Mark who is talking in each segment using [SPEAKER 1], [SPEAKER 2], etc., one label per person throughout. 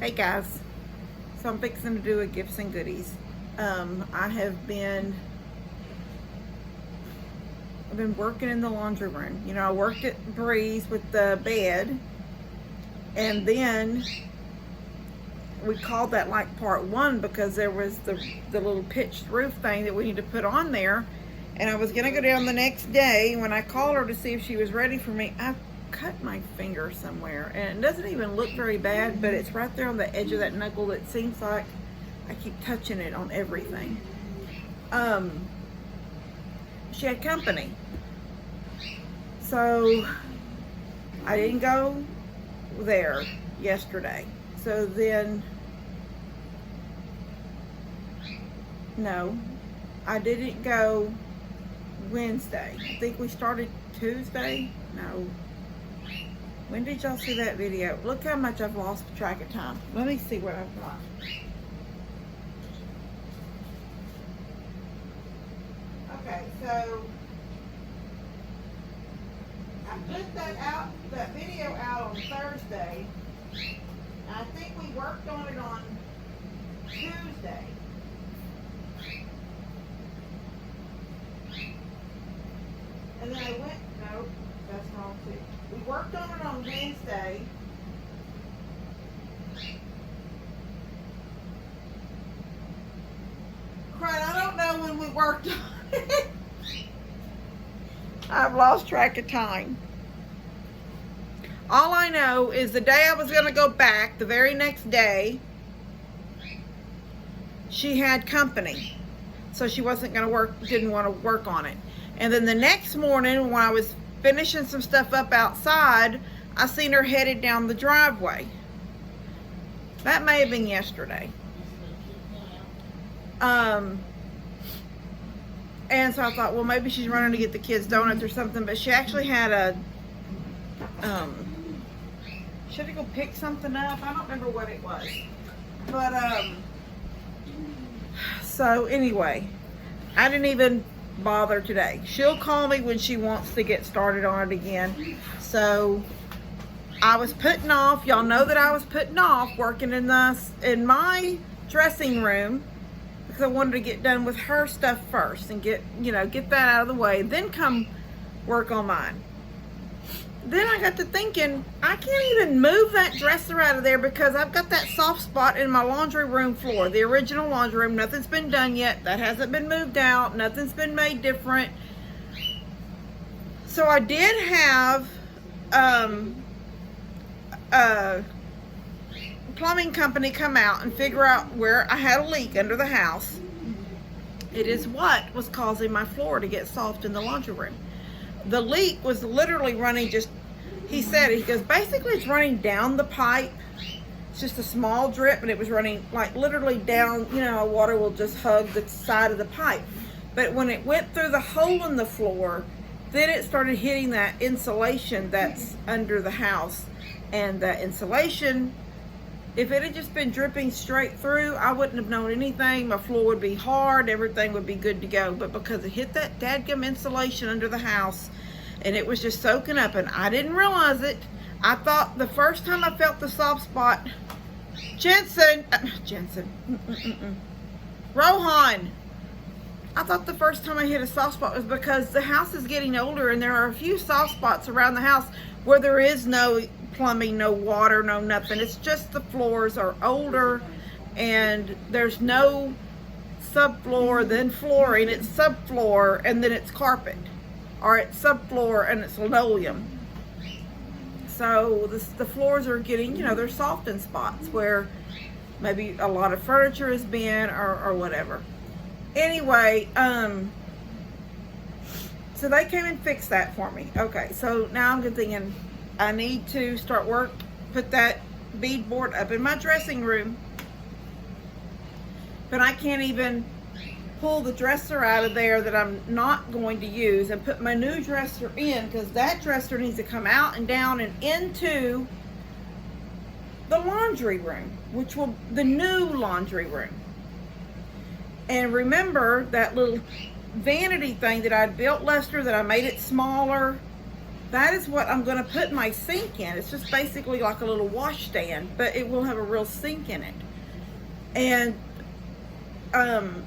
[SPEAKER 1] Hey guys, so I'm fixing to do a gifts and goodies. I've been working in the laundry room. You know, I worked at Breeze with the bed, and then we called that like part one because there was the little pitched roof thing that we need to put on there. And I was gonna go down the next day. When I called her to see if she was ready for me, I cut my finger somewhere, and it doesn't even look very bad, but it's right there on the edge of that knuckle that seems like I keep touching it on everything. She had company, so I didn't go there yesterday. So then, no, I didn't go Wednesday. I think we started Tuesday. No. When did y'all see that video? Look how much I've lost track of time. Let me see what I've got. Okay, so I put that video out on Thursday. I think we worked on it on Tuesday. And then I went, no, that's wrong too. We worked on it on Wednesday. Crud, I don't know when we worked on it. I've lost track of time. All I know is the day I was going to go back, the very next day, she had company. So she wasn't going to work, didn't want to work on it. And then the next morning when I was finishing some stuff up outside, I seen her headed down the driveway. That may have been yesterday. And so I thought, well, maybe she's running to get the kids donuts or something, but she actually had a, should I go pick something up? I don't remember what it was. But, so anyway, I didn't even bother today. She'll call me when she wants to get started on it again. So I was putting off, y'all know that I was putting off working in my dressing room because I wanted to get done with her stuff first and get that out of the way, then come work on mine. Then I got to thinking, I can't even move that dresser out of there because I've got that soft spot in my laundry room floor, the original laundry room. Nothing's been done yet. That hasn't been moved out. Nothing's been made different. So I did have a plumbing company come out and figure out where I had a leak under the house. It is what was causing my floor to get soft in the laundry room. The leak was literally running he goes, basically it's running down the pipe. It's just a small drip, and it was running like literally down, water will just hug the side of the pipe. But when it went through the hole in the floor, then it started hitting that insulation that's under the house. And that insulation, if it had just been dripping straight through, I wouldn't have known anything. My floor would be hard, everything would be good to go. But because it hit that dadgum insulation under the house, and it was just soaking up, and I didn't realize it. I thought the first time I felt the soft spot, Rohan, I thought the first time I hit a soft spot was because the house is getting older, and there are a few soft spots around the house where there is no plumbing, no water, no nothing. It's just the floors are older, and there's no subfloor, then flooring. It's subfloor, and then it's carpet. Or it's subfloor and it's linoleum. So the floors are getting, they're soft in spots where maybe a lot of furniture has been or whatever. Anyway, so they came and fixed that for me. Okay, so now I'm thinking I need to put that beadboard up in my dressing room. But I can't even pull the dresser out of there that I'm not going to use and put my new dresser in, because that dresser needs to come out and down and into the laundry room, the new laundry room. And remember that little vanity thing that I built, Lester, that I made it smaller that is what I'm going to put my sink in. It's just basically like a little washstand, but it will have a real sink in it. And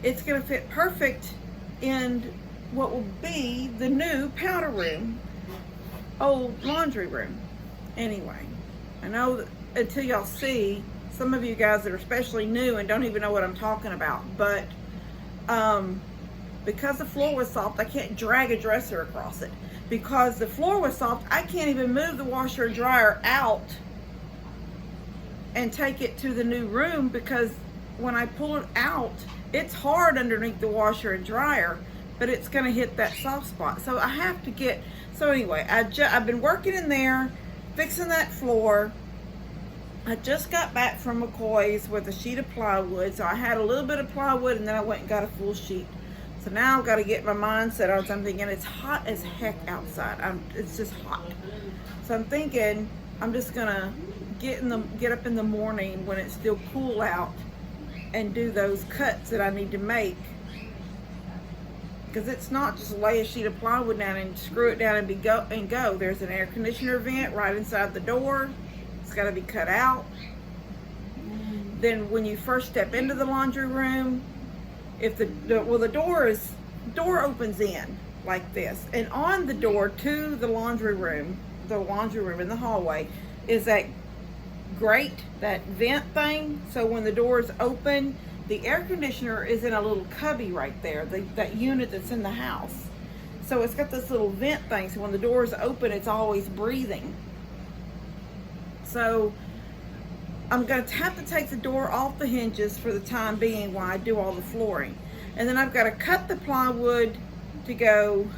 [SPEAKER 1] it's going to fit perfect in what will be the new powder room, old laundry room. Anyway, I know that until y'all see, some of you guys that are especially new and don't even know what I'm talking about, but because the floor was soft, I can't drag a dresser across it. Because the floor was soft, I can't even move the washer and dryer out and take it to the new room, because when I pull it out, it's hard underneath the washer and dryer, but it's going to hit that soft spot. So I have to get, so anyway, I've been working in there, fixing that floor. I just got back from McCoy's with a sheet of plywood, so I had a little bit of plywood and then I went and got a full sheet. So now I've got to get my mindset on something, and it's hot as heck outside. It's just hot. So I'm thinking I'm just gonna get up in the morning when it's still cool out and do those cuts that I need to make. Because it's not just lay a sheet of plywood down and screw it down and go. There's an air conditioner vent right inside the door. It's got to be cut out. Then when you first step into the laundry room, if the door opens in like this, and on the door to the laundry room in the hallway is that grate, that vent thing. So when the doors open, the air conditioner is in a little cubby right there, that unit that's in the house. So it's got this little vent thing, so when the doors open, it's always breathing. So I'm going to have to take the door off the hinges for the time being while I do all the flooring. And then I've got to cut the plywood to go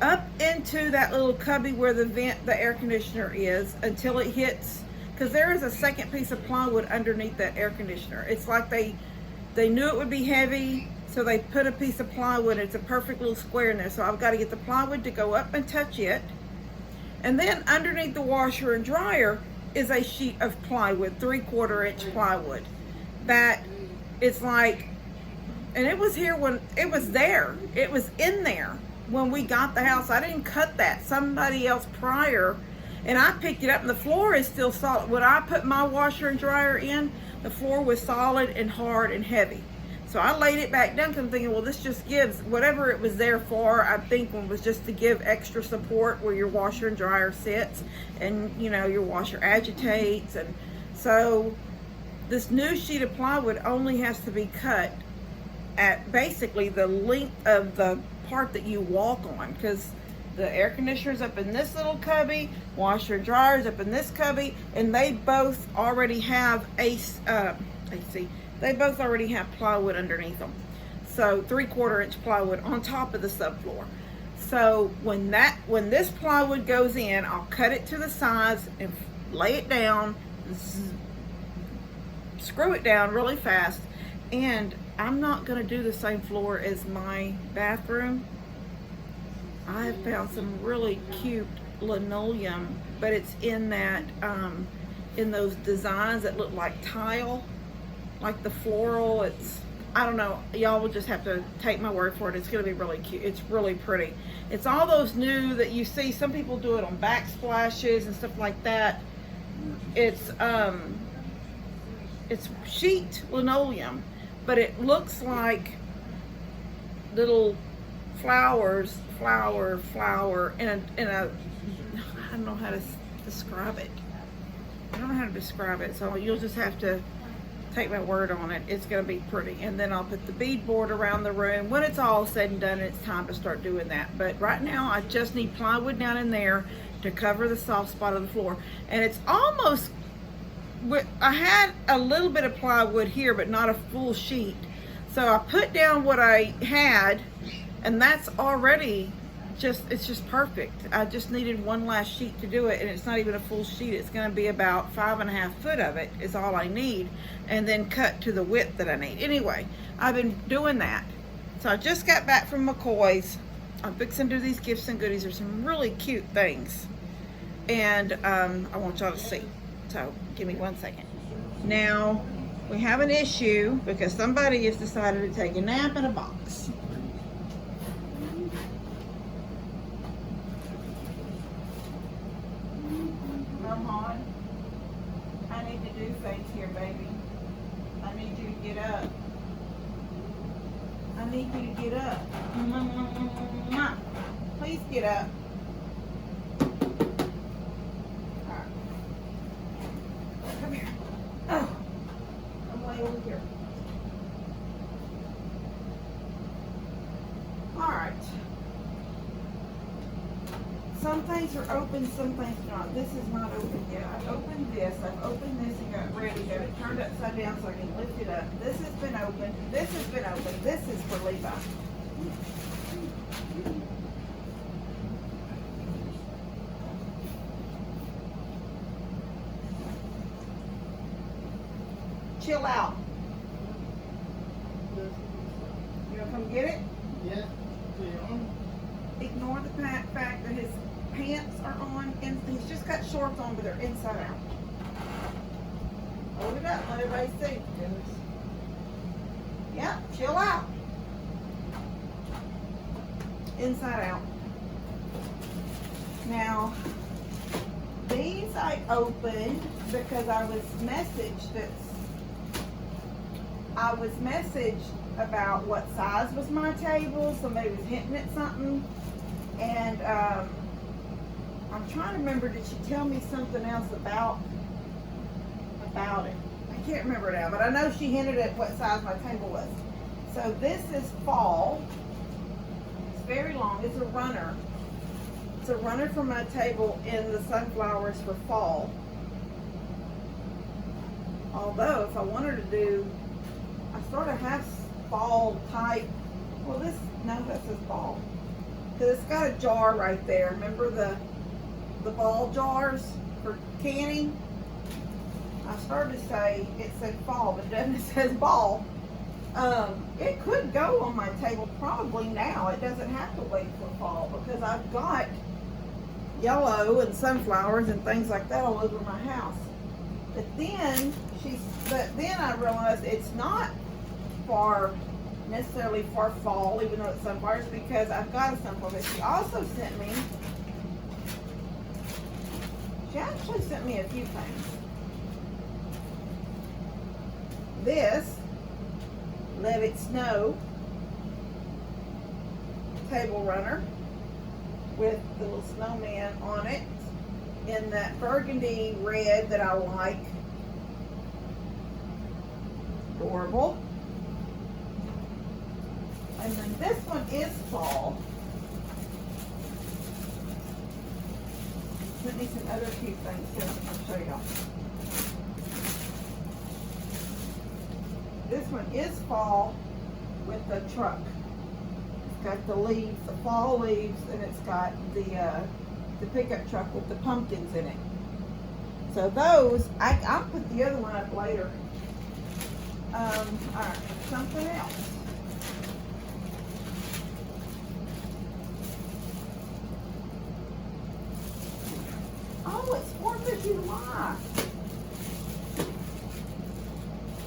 [SPEAKER 1] up into that little cubby where the air conditioner is, until it hits, because there is a second piece of plywood underneath that air conditioner. It's like they knew it would be heavy, so they put a piece of plywood. It's a perfect little square in there. So I've got to get the plywood to go up and touch it. And then underneath the washer and dryer is a sheet of plywood, 3/4 inch plywood. That it's like, and it was here when it was there. It was in there when we got the house. I didn't cut that. Somebody else prior, and I picked it up, and the floor is still solid. When I put my washer and dryer in, the floor was solid and hard and heavy. So I laid it back down because I'm thinking, well, this just gives, whatever it was there for, I think was just to give extra support where your washer and dryer sits, and you know, your washer agitates. And so this new sheet of plywood only has to be cut at basically the length of the part that you walk on, because the air conditioner's up in this little cubby, washer and dryer's up in this cubby, and they both already have AC. They both already have plywood underneath them. So 3/4 inch plywood on top of the subfloor. So when this plywood goes in, I'll cut it to the size and lay it down, screw it down really fast. And I'm not gonna do the same floor as my bathroom. I have found some really cute linoleum, but it's in that, in those designs that look like tile. Like the floral, I don't know, y'all will just have to take my word for it. It's gonna be really cute. It's really pretty. It's all those new that you see, some people do it on backsplashes and stuff like that. It's sheet linoleum, but it looks like little flowers in a I don't know how to describe it. So you'll just have to take my word on it. It's going to be pretty. And then I'll put the beadboard around the room when it's all said and done, and it's time to start doing that. But right now I just need plywood down in there to cover the soft spot of the floor. And it's almost, I had a little bit of plywood here, but not a full sheet. So I put down what I had, and that's already it's just perfect. I just needed one last sheet to do it, and it's not even a full sheet. It's going to be about 5.5 foot of it is all I need, and then cut to the width that I need. Anyway, I've been doing that. So I just got back from McCoy's. I'm fixing to do these gifts and goodies. There's some really cute things, and I want y'all to see. So give me 1 second. Now we have an issue because somebody has decided to take a nap in a box. do things here, baby. I need you to get up. I need you to get up. Please get up. Alright. Come here. Oh, I'm way over here. Alright. Some things are open, some things are not. This is not open yet. I've opened this. I've opened this and got ready. Got it turned upside down so I can lift it up. This has been open. This has been open. This is for Levi. Chill out. You wanna come get it?
[SPEAKER 2] Yeah.
[SPEAKER 1] Ignore the fact that his pants are on and he's just got shorts on but they're inside out. Hold it up, let everybody see. Yeah, chill out. Inside out. Now, these I opened because I was messaged about what size was my table. Somebody was hinting at something. And I'm trying to remember, did she tell me something else about it? I can't remember now, but I know she hinted at what size my table was. So this is fall. It's very long. It's a runner. It's a runner for my table in the sunflowers for fall. Although, if I wanted to do, I sort of have fall type. Well, this says fall. Because it's got a jar right there. Remember the ball jars for canning? I started to say it said fall, but it doesn't. It says ball. It could go on my table probably now. It doesn't have to wait for fall because I've got yellow and sunflowers and things like that all over my house. But then I realized it's not necessarily for fall, even though it's sunflowers, because I've got a sunflower. But she also sent me, she actually sent me a few things. This Let It Snow table runner with the little snowman on it in that burgundy red that I like. Adorable. And then this one is fall. Let me some other cute things too. I'll show y'all. This one is fall with the truck. It's got the leaves, the fall leaves, and it's got the pickup truck with the pumpkins in it. So those, I'll put the other one up later. Alright, something else. Oh, it's 4th of July.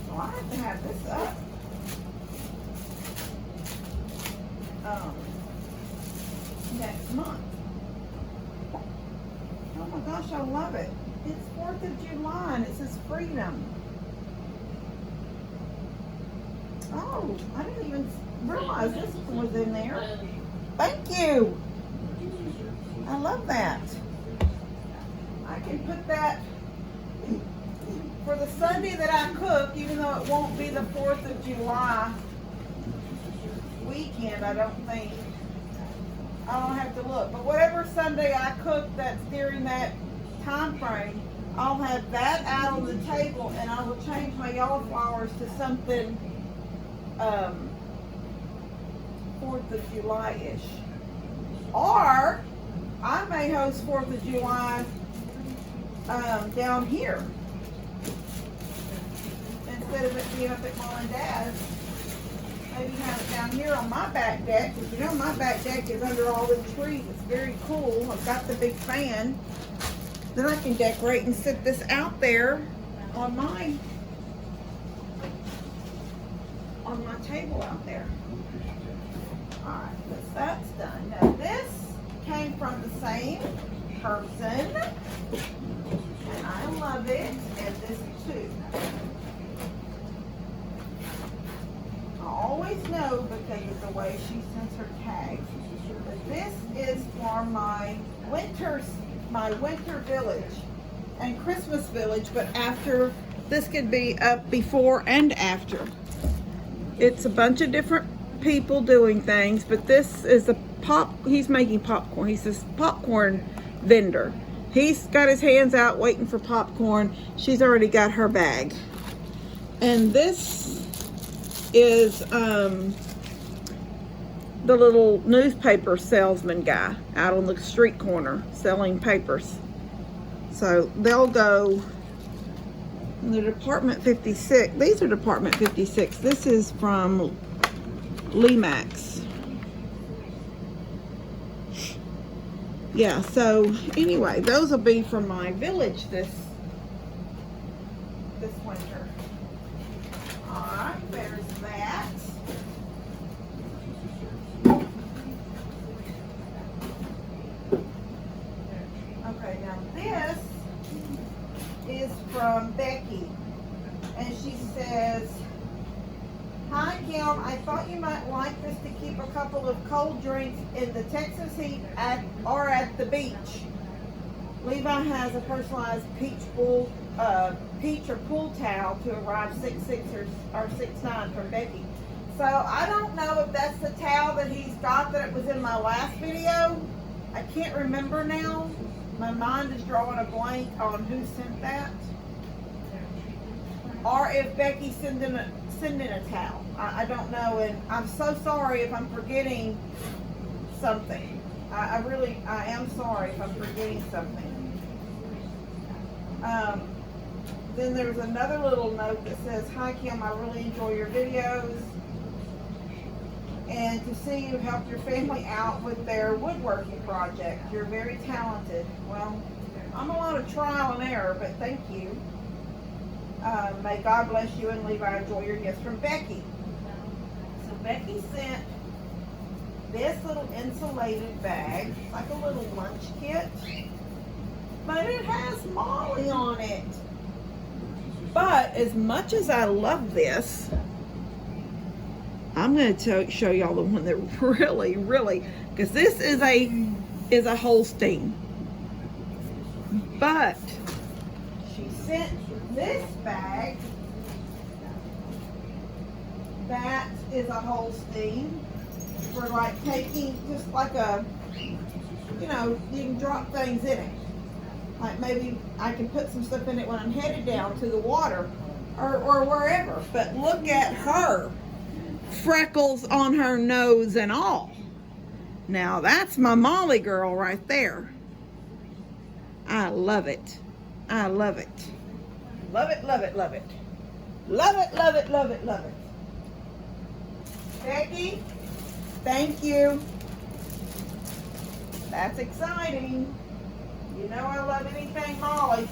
[SPEAKER 1] Well, I have to have this up. Next month. Oh my gosh, I love it. It's 4th of July and it says freedom. Oh, I didn't even realize this one was in there. Thank you. I love that. I can put that for the Sunday that I cook, even though it won't be the 4th of July weekend, I don't think. I don't have to look. But whatever Sunday I cook that's during that time frame, I'll have that out on the table and I will change my yellow flowers to something 4th of July-ish. Or I may host 4th of July down here. Instead of it being up at Mom and Dad's, maybe have it down here on my back deck, because you know my back deck is under all the trees. It's very cool. I've got the big fan. Then I can decorate and sit this out there on my table out there. Alright, that's done. Now this came from the same person, and I love it. and this too. I always know because of the way she sends her tags. But this is for my winter village and Christmas village, but after, this could be up before and after. It's a bunch of different people doing things, but this is he's making popcorn. He's this popcorn vendor. He's got his hands out waiting for popcorn. She's already got her bag. And this is the little newspaper salesman guy out on the street corner selling papers. So they'll go in the Department 56. These are Department 56. This is from Lemax. Yeah, so anyway, those will be from my village this winter. Alright, there's that. Okay, now this is from Becky. And she says, "Hi Kim, I thought you might like this to keep a couple of cold drinks in the Texas heat or at the beach. Levi has a personalized peach or pool towel to arrive 6'6" or 6'9" from Becky." So I don't know if that's the towel that he's got that it was in my last video. I can't remember now. My mind is drawing a blank on who sent that. Or if Becky sent in a towel. I don't know, and I'm so sorry if I'm forgetting something. I am sorry if I'm forgetting something. Then there's another little note that says, "Hi Kim, I really enjoy your videos. And to see you help your family out with their woodworking project. You're very talented." Well, I'm a lot of trial and error, but thank you. May God bless you and Levi. Enjoy your gifts, from Becky. So Becky sent this little insulated bag, like a little lunch kit, but it has Molly on it. But as much as I love this, I'm going to show y'all the one that really, because this is a Holstein. But she sent this bag that is a Holstein for like taking, just like a, you know, you can drop things in it. Like maybe I can put some stuff in it when I'm headed down to the water or wherever. But look at her. Freckles on her nose and all. Now that's my Molly girl right there. I love it. I love it. Love it, love it, love it. Love it, love it, love it, love it. Becky, thank you. That's exciting. You know I love anything Molly.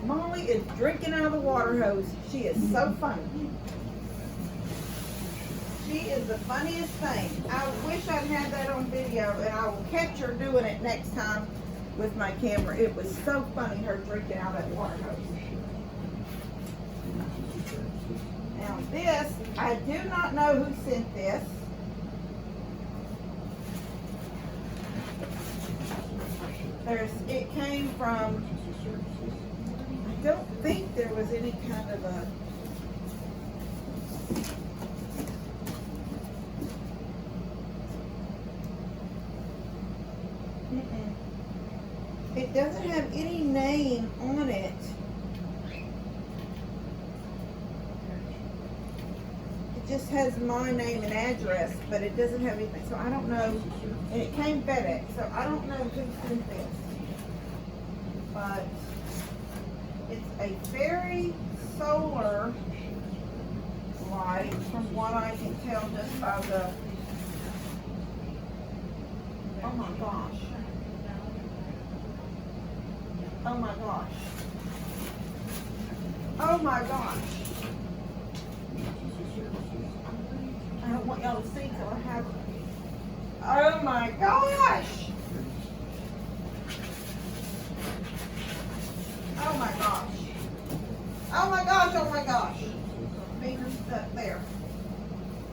[SPEAKER 1] Molly is drinking out of the water hose. She is so funny. She is the funniest thing. I wish I'd had that on video, and I will catch her doing it next time with my camera. It was so funny, her drinking out of that water hose. Now this, I do not know who sent this. It came from, I don't think there was any kind of a, it doesn't have any name on it. It just has my name and address, but it doesn't have anything. So I don't know. And it came FedEx, so I don't know who sent this. But it's a fairy solar light, from what I can tell just by the, oh my gosh. Oh my gosh. Oh my gosh. I don't want y'all to see till I have it. Oh my gosh. Oh Oh my gosh, oh my gosh. Fingers stuck there.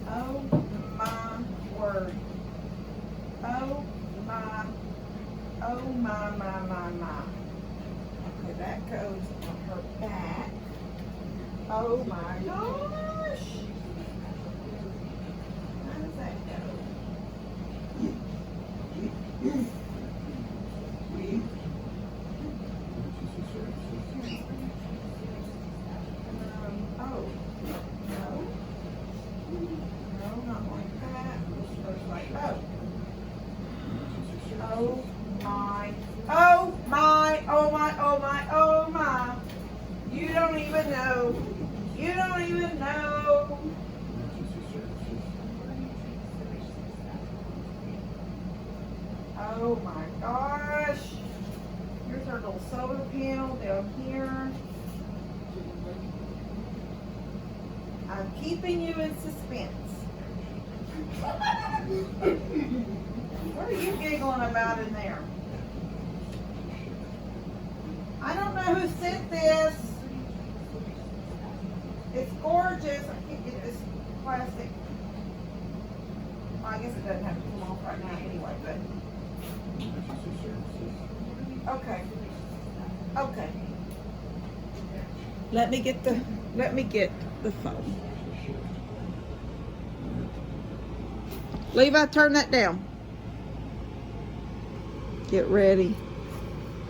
[SPEAKER 1] Oh my word. Oh my, my. Okay, that goes on her back. Oh my gosh. How does that go? Oh, no. No, not like that. This goes like, oh. Oh my, oh my, oh my, oh my, oh my. You don't even know. You don't even know. Oh my gosh. Here's our little solar panel down here. I'm keeping you in suspense. What are you giggling about in there? I don't know who sent this. It's gorgeous. I can't get this plastic. Well, I guess it doesn't have to come off right now anyway, but. Okay. Okay. Let me get the phone. Levi, turn that down. Get ready.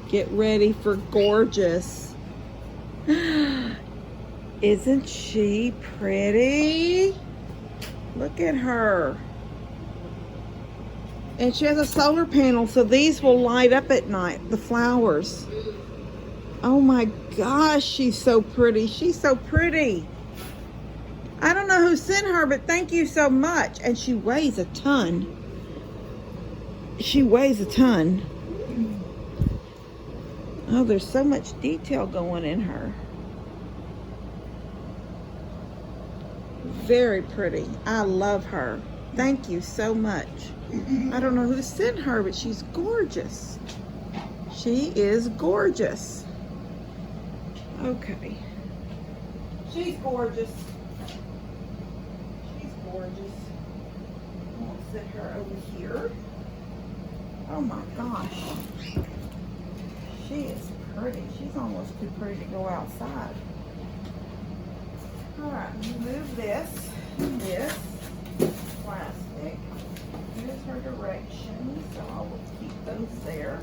[SPEAKER 1] Get ready for gorgeous. Isn't she pretty? Look at her. And she has a solar panel, so these will light up at night, the flowers. Oh my gosh, she's so pretty. She's so pretty. I don't know who sent her, but thank you so much. And she weighs a ton. She weighs a ton. Oh, there's so much detail going in her. Very pretty. I love her. Thank you so much. I don't know who sent her, but she's gorgeous. She is gorgeous. Okay. She's gorgeous. She's gorgeous. I'll sit her over here. Oh my gosh. She is pretty. She's almost too pretty to go outside. All right, move this plastic. Here's her directions, so I will keep those there.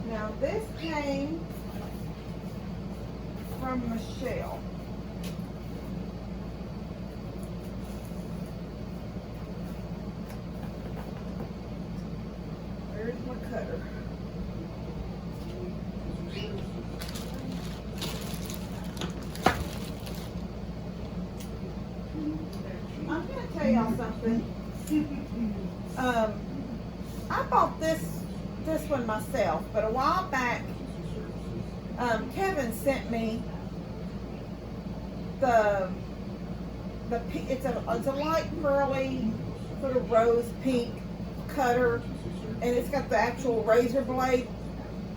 [SPEAKER 1] Now this came from Michelle. Where's my cutter? I'm gonna tell y'all something. I bought this one myself, but a while back, Kevin sent me it's a light pearly sort of rose pink cutter, and it's got the actual razor blade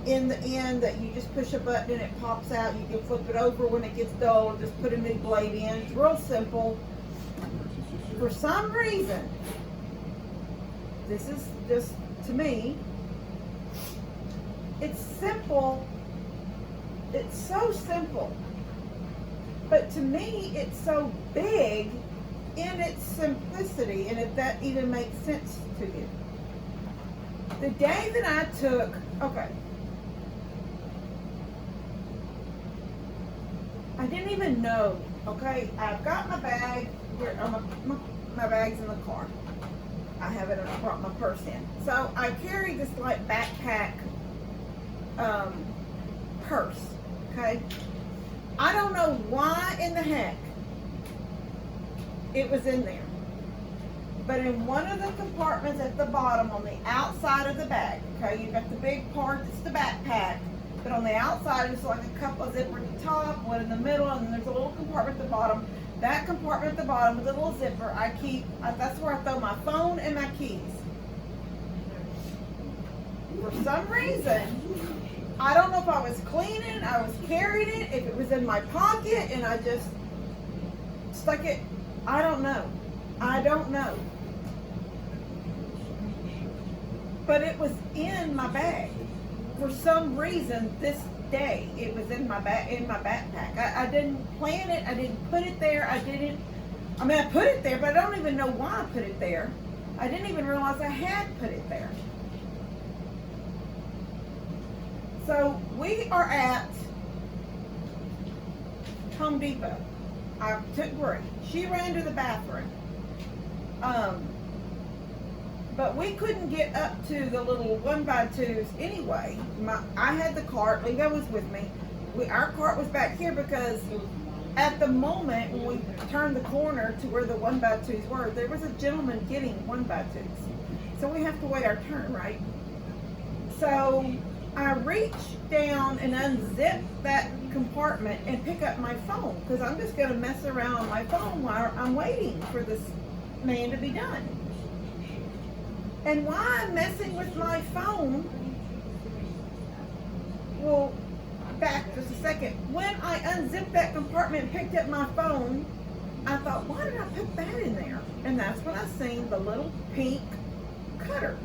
[SPEAKER 1] in the end that you just push a button and it pops out. You can flip it over when it gets dull and just put a new blade in. It's real simple. For some reason, this is just, to me, it's simple. It's so simple. But to me, it's so big in its simplicity, and if that even makes sense to you. The day that I took, okay, I didn't even know, okay, I've got my bag, my bag's in the car. I haven't brought my purse in. So I carry this like backpack purse, okay? I don't know why in the heck it was in there. But in one of the compartments at the bottom on the outside of the bag, okay, you've got the big part that's the backpack, but on the outside there's like a couple of zippers at the top, one in the middle, and then there's a little compartment at the bottom. That compartment at the bottom with a little zipper, that's where I throw my phone and my keys. For some reason, I don't know if I was cleaning, I was carrying it, if it was in my pocket, and I just stuck it. I don't know. I don't know. But it was in my bag. For some reason, this day, it was in my backpack. I didn't plan it. I didn't put it there. I put it there, but I don't even know why I put it there. I didn't even realize I had put it there. So we are at Home Depot. I took Brie. She ran to the bathroom. But we couldn't get up to the little 1x2s anyway. I had the cart. Leo was with me. Our cart was back here because at the moment when we turned the corner to where the 1x2s were, there was a gentleman getting 1x2s. So we have to wait our turn, right? So I reached down and unzipped that compartment and pick up my phone because I'm just going to mess around on my phone while I'm waiting for this man to be done. And while I'm messing with my phone, well, back just a second. When I unzipped that compartment and picked up my phone, I thought, why did I put that in there? And that's when I seen the little pink cutter.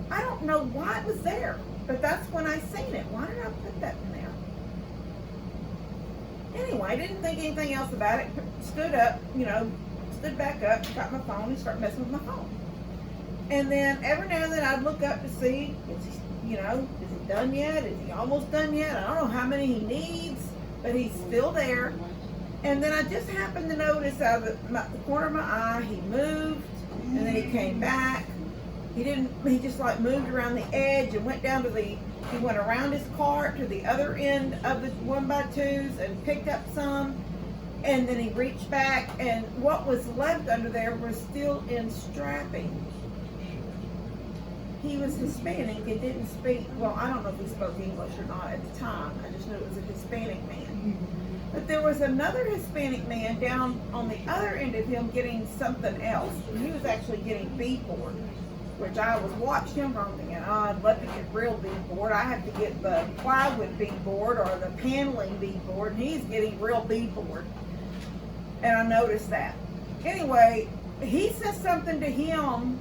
[SPEAKER 1] I don't know why it was there, but that's when I seen it. Why did I put that in there? Anyway, I didn't think anything else about it. Stood up, stood back up, got my phone, and started messing with my phone. And then every now and then I'd look up to see, is he done yet? Is he almost done yet? I don't know how many he needs, but he's still there. And then I just happened to notice out of the corner of my eye, he moved, and then he came back. He just like moved around the edge and went down to he went around his cart to the other end of the 1x2s and picked up some. And then he reached back, and what was left under there was still in strapping. He was Hispanic and didn't speak, well, I don't know if he spoke English or not at the time. I just knew it was a Hispanic man. But there was another Hispanic man down on the other end of him getting something else. He was actually getting beadboard, which I was watching him from thinking, I'd love to get real beadboard. I have to get the plywood beadboard or the paneling beadboard, and he's getting real beadboard. And I noticed that. Anyway, he says something to him,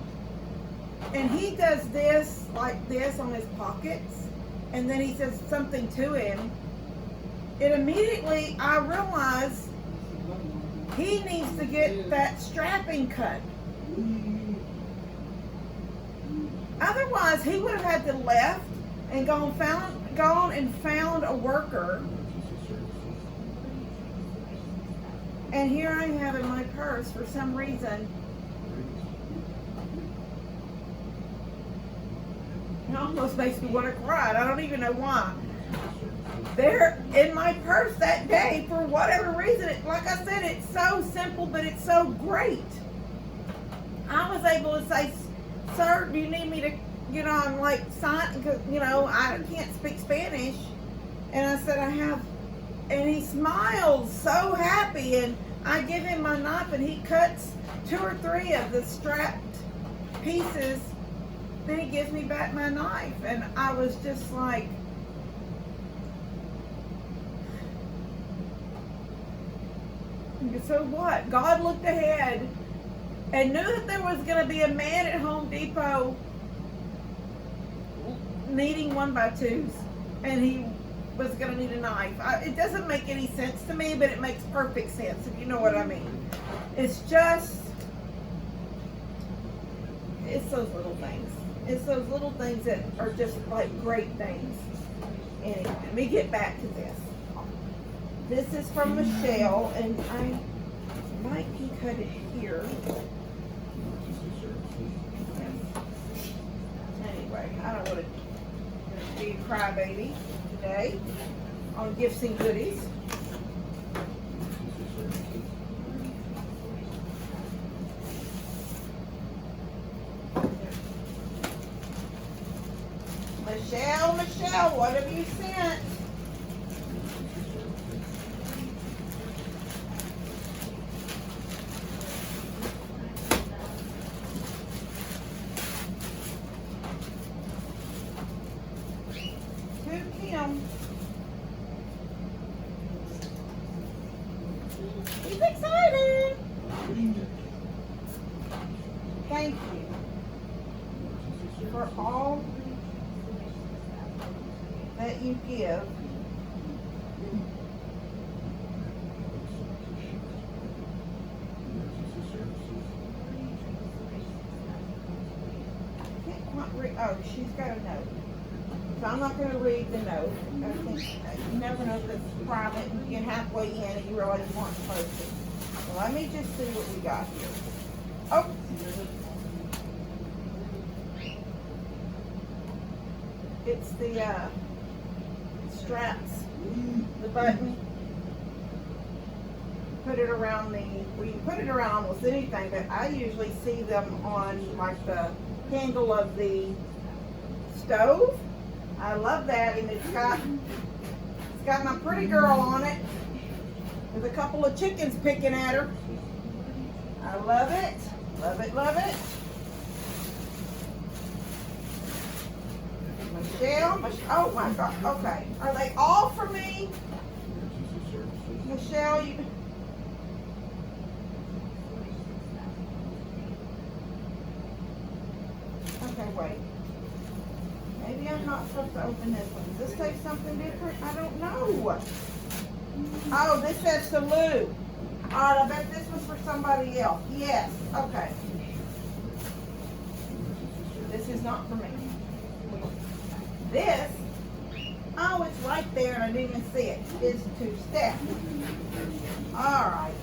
[SPEAKER 1] and he does this, like this on his pockets, and then he says something to him. And immediately I realize he needs to get that strapping cut. Otherwise, he would have had to left and gone and found a worker. And here I have in my purse, for some reason, it almost makes me want to cry. I don't even know why. They're in my purse that day for whatever reason. Like I said, it's so simple, but it's so great. I was able to say, sir, do you need me to, I'm like, sign, because, I can't speak Spanish. And I said, I have, and he smiles so happy, and I give him my knife, and he cuts 2 or 3 of the strapped pieces. Then he gives me back my knife, and I was just like, so what? God looked ahead and knew that there was going to be a man at Home Depot needing 1x2s, and he was going to need a knife. It doesn't make any sense to me, but it makes perfect sense, if you know what I mean. It's those little things. It's those little things that are just like great things. Anyway, let me get back to this. This is from Michelle, and I might can cut it here. Anyway, I don't want to be a crybaby today on gifts and goodies. Michelle, what have you sent? To Kim He's excited. Thank you for all that you give. Can't quite read. Oh, she's got a note. So I'm not going to read the note. I think you never know if it's private and you get halfway in and you realize you weren't supposed to. So let me just see what we got here. Oh. It's the straps, the button. Put it around well, you can put it around almost anything, but I usually see them on like the handle of the stove. I love that, and it's got my pretty girl on it with a couple of chickens picking at her. I love it, love it, love it. Michelle, oh my God, okay. Are they all for me? Michelle, you... Okay, wait. Maybe I'm not supposed to open this one. Does this say something different? I don't know. Oh, this says salute. All right, I bet this was for somebody else. Yes, okay. This is not for me. This, oh, it's right there and I didn't even see it, is to Steph. All right.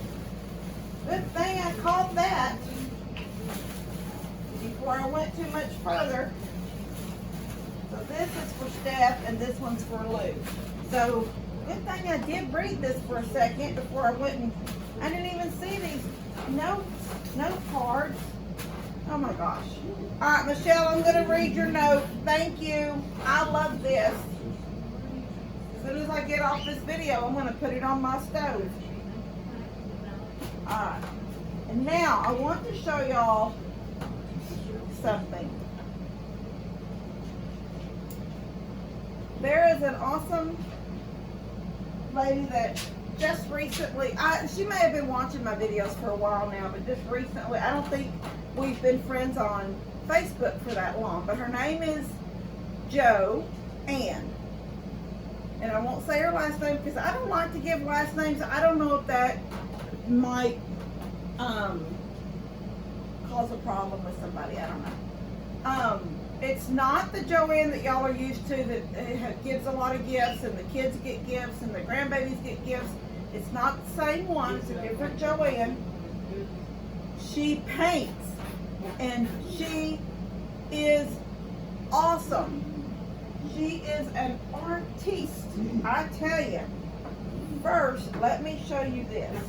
[SPEAKER 1] Good thing I caught that before I went too much further. So this is for Steph and this one's for Lou. So good thing I did read this for a second before I went and I didn't even see these note cards. Oh my gosh. All right, Michelle, I'm going to read your note. Thank you. I love this. As soon as I get off this video, I'm going to put it on my stove. All right. And now I want to show y'all something. There is an awesome lady that just recently, she may have been watching my videos for a while now, but just recently, I don't think we've been friends on Facebook for that long, but her name is Joanne. And I won't say her last name because I don't like to give last names. I don't know if that might cause a problem with somebody. I don't know. It's not the Joanne that y'all are used to that gives a lot of gifts and the kids get gifts and the grandbabies get gifts. It's not the same one. It's a different Joanne. She paints and she is awesome. She is an artiste, I tell you. First, let me show you this.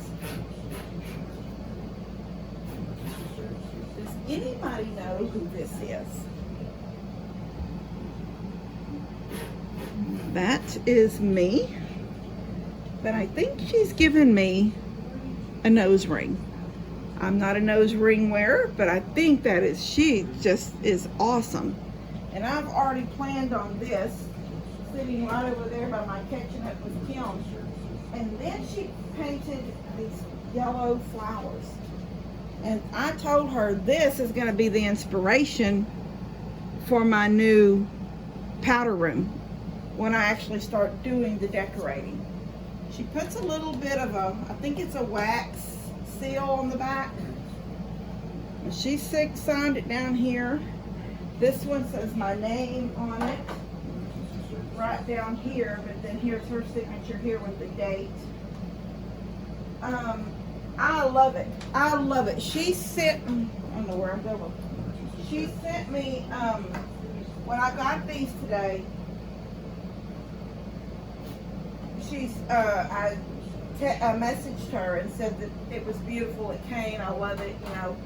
[SPEAKER 1] Does anybody know who this is? That is me, but I think she's given me a nose ring. I'm not a nose ring wearer, but I think that is, she just is awesome. And I've already planned on this, sitting right over there by my catching up with Kim. And then she painted these yellow flowers. And I told her this is going to be the inspiration for my new powder room when I actually start doing the decorating. She puts a little bit of I think it's a wax seal on the back. And she signed it down here. This one says my name on it, right down here, but then here's her signature here with the date. I love it. I love it. She sent, I don't know where I'm going. She sent me, when I got these today, I messaged her and said that it was beautiful. It came. I love it, you know.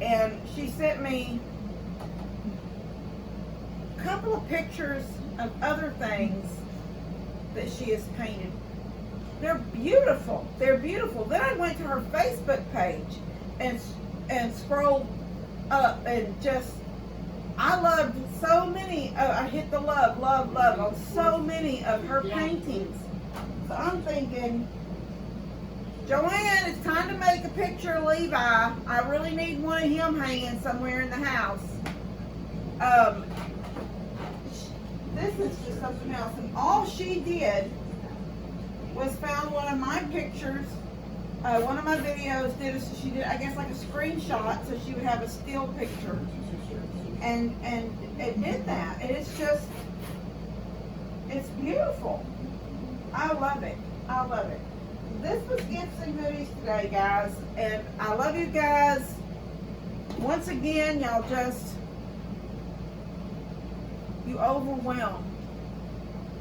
[SPEAKER 1] And she sent me a couple of pictures of other things that she has painted. They're beautiful. They're beautiful. Then I went to her Facebook page and scrolled up and just, I loved so many. I hit the love on so many of her paintings. So I'm thinking, Joanne, it's time to make a picture of Levi. I really need one of him hanging somewhere in the house. This is just something else. And all she did was found one of my pictures, one of my videos, she did, I guess, like a screenshot so she would have a still picture. And it did that. And it's just, it's beautiful. I love it. I love it. This was Gifts and Goodies today, guys. And I love you guys. Once again, y'all just, you overwhelm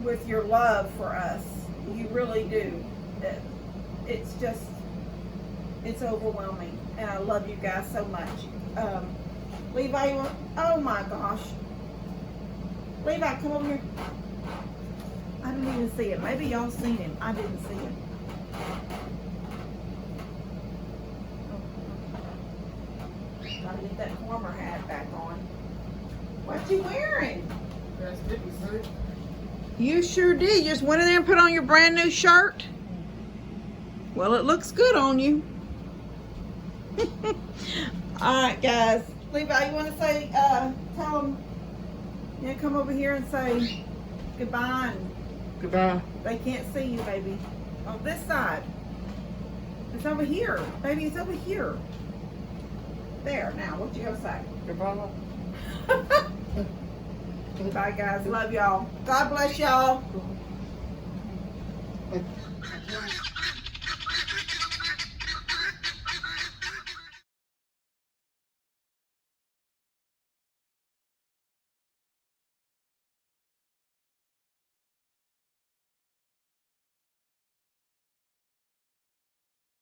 [SPEAKER 1] with your love for us. You really do. It's just, it's overwhelming. And I love you guys so much. Levi, you want, oh my gosh. Levi, come over here. I didn't even see him. Maybe y'all seen him. I didn't see him. Gotta get that farmer hat back on. What you wearing? You sure did. You just went in there and put on your brand new shirt? Well, it looks good on you. Alright, guys. Levi, you want to say, tell them, come over here and say goodbye.
[SPEAKER 2] Goodbye.
[SPEAKER 1] They can't see you, baby. On this side. It's over here. Baby, it's over here. There, now, what you gonna say?
[SPEAKER 2] Goodbye.
[SPEAKER 1] Bye, guys. Love y'all. God bless y'all.